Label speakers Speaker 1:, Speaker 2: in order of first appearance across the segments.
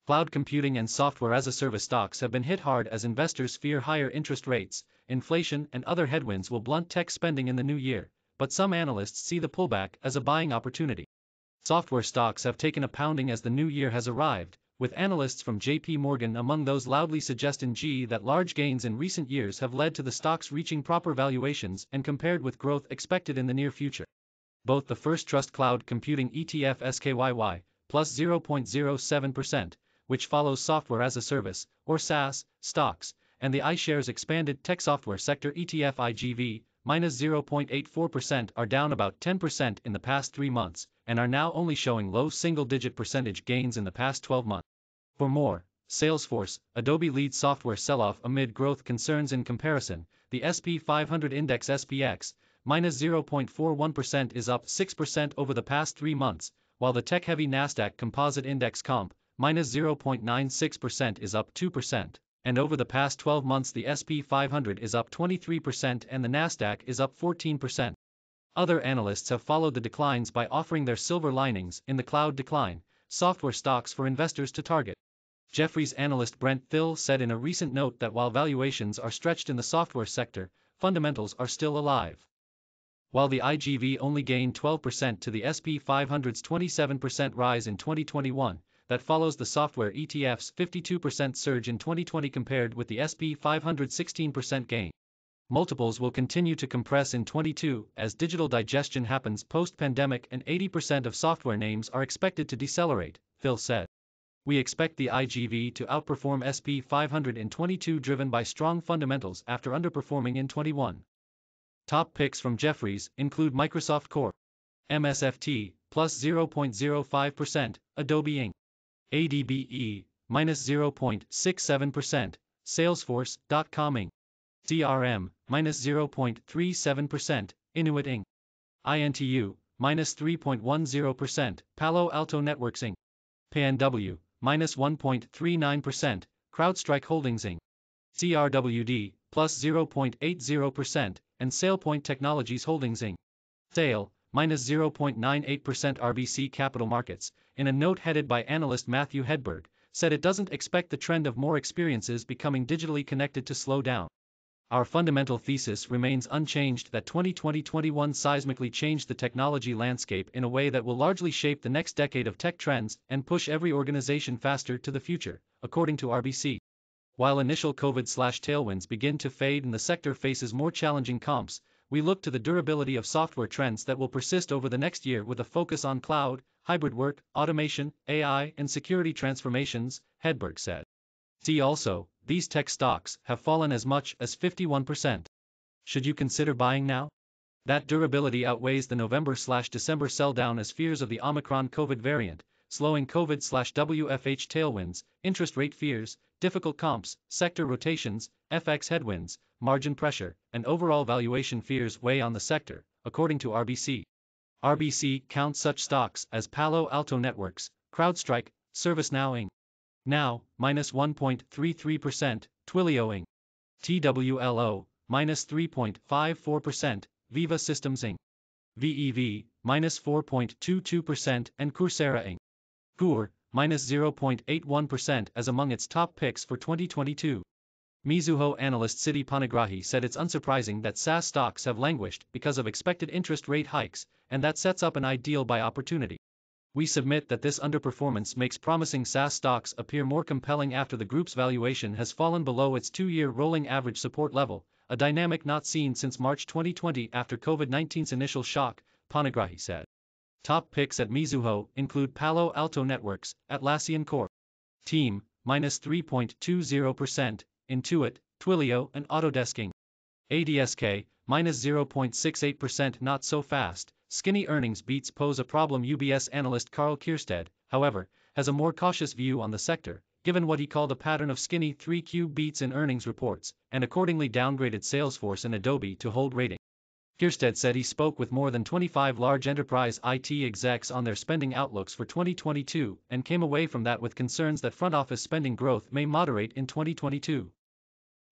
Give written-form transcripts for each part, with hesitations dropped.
Speaker 1: Cloud computing and software as a service stocks have been hit hard as investors fear higher interest rates, inflation, and other headwinds will blunt tech spending in the new year, but some analysts see the pullback as a buying opportunity. Software stocks have taken a pounding as the new year has arrived, with analysts from JP Morgan among those loudly suggesting that large gains in recent years have led to the stocks reaching proper valuations and compared with growth expected in the near future. Both the First Trust Cloud Computing ETF SKYY, plus 0.07%, which follows software as a service, or SaaS, stocks, and the iShares Expanded Tech Software Sector ETF IGV, minus 0.84% are down about 10% in the past 3 months, and are now only showing low single-digit percentage gains in the past 12 months. For more, Salesforce, Adobe leads software sell-off amid growth concerns. In comparison, the SP 500 index SPX, minus 0.41% is up 6% over the past 3 months, while the tech-heavy Nasdaq Composite Index Comp, minus 0.96% is up 2%, and over the past 12 months the SP 500 is up 23% and the Nasdaq is up 14%. Other analysts have followed the declines by offering their silver linings in the cloud decline, software stocks for investors to target. Jefferies analyst Brent Thill said in a recent note that while valuations are stretched in the software sector, fundamentals are still alive. While the IGV only gained 12% to the SP 500's 27% rise in 2021, that follows the software ETF's 52% surge in 2020 compared with the SP 500's 16% gain. Multiples will continue to compress in 2022 as digital digestion happens post-pandemic and 80% of software names are expected to decelerate, Phil said. We expect the IGV to outperform SP 500 in 22 driven by strong fundamentals after underperforming in 21. Top picks from Jefferies include Microsoft Corp. MSFT, plus 0.05%, Adobe Inc. ADBE, minus 0.67%, Salesforce.com Inc. CRM, minus 0.37%, Inuit Inc. INTU, minus 3.10%, Palo Alto Networks Inc. PNW, minus 1.39%, CrowdStrike Holdings Inc. CRWD, plus 0.80%, and SailPoint Technologies Holdings Inc. SAIL, minus 0.98%. RBC Capital Markets, in a note headed by analyst Matthew Hedberg, said it doesn't expect the trend of more experiences becoming digitally connected to slow down. Our fundamental thesis remains unchanged that 2020-21 seismically changed the technology landscape in a way that will largely shape the next decade of tech trends and push every organization faster to the future, according to RBC. While initial COVID/tailwinds begin to fade and the sector faces more challenging comps, we look to the durability of software trends that will persist over the next year with a focus on cloud, hybrid work, automation, AI, and security transformations, Hedberg said. See also, these tech stocks have fallen as much as 51%. Should you consider buying now? That durability outweighs the November/December sell-down as fears of the Omicron COVID variant, slowing COVID/WFH tailwinds, interest rate fears, difficult comps, sector rotations, FX headwinds, margin pressure, and overall valuation fears weigh on the sector, according to RBC. RBC counts such stocks as Palo Alto Networks, CrowdStrike, ServiceNow Inc. Now, minus 1.33%, Twilio Inc. TWLO, minus 3.54%, Viva Systems Inc. VEV, minus 4.22%, and Coursera Inc. COUR, minus 0.81% as among its top picks for 2022. Mizuho analyst Siti Panigrahi said it's unsurprising that SaaS stocks have languished because of expected interest rate hikes, and that sets up an ideal buy opportunity. We submit that this underperformance makes promising SaaS stocks appear more compelling after the group's valuation has fallen below its 2-year rolling average support level, a dynamic not seen since March 2020 after COVID-19's initial shock, Panigrahi said. Top picks at Mizuho include Palo Alto Networks, Atlassian Corp. Team, minus 3.20%, Intuit, Twilio, and Autodesk Inc. ADSK, minus 0.68%. Not so fast. Skinny earnings beats pose a problem. UBS analyst Karl Keirstead, however, has a more cautious view on the sector, given what he called a pattern of skinny 3Q beats in earnings reports, and accordingly downgraded Salesforce and Adobe to hold rating. Keirstead said he spoke with more than 25 large enterprise IT execs on their spending outlooks for 2022 and came away from that with concerns that front office spending growth may moderate in 2022.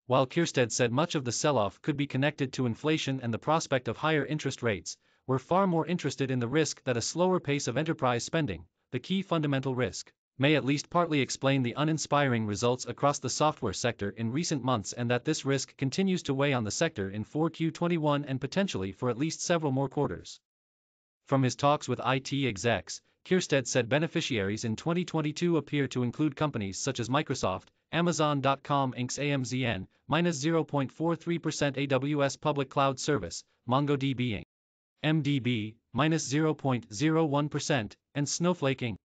Speaker 1: While Keirstead said much of the sell-off could be connected to inflation and the prospect of higher interest rates, we're far more interested in the risk that a slower pace of enterprise spending, the key fundamental risk, may at least partly explain the uninspiring results across the software sector in recent months and that this risk continues to weigh on the sector in 4Q21 and potentially for at least several more quarters. From his talks with IT execs, Keirstead said beneficiaries in 2022 appear to include companies such as Microsoft, Amazon.com Inc.'s AMZN, minus 0.43% AWS Public Cloud Service, MongoDB Inc. MDB, minus 0.01%, and Snowflake Inc.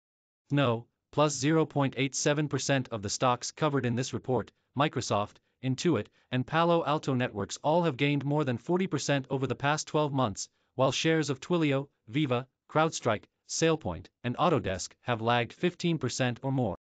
Speaker 1: Snow, plus 0.87% of the stocks covered in this report. Microsoft, Intuit, and Palo Alto Networks all have gained more than 40% over the past 12 months, while shares of Twilio, Viva, CrowdStrike, SailPoint, and Autodesk have lagged 15% or more.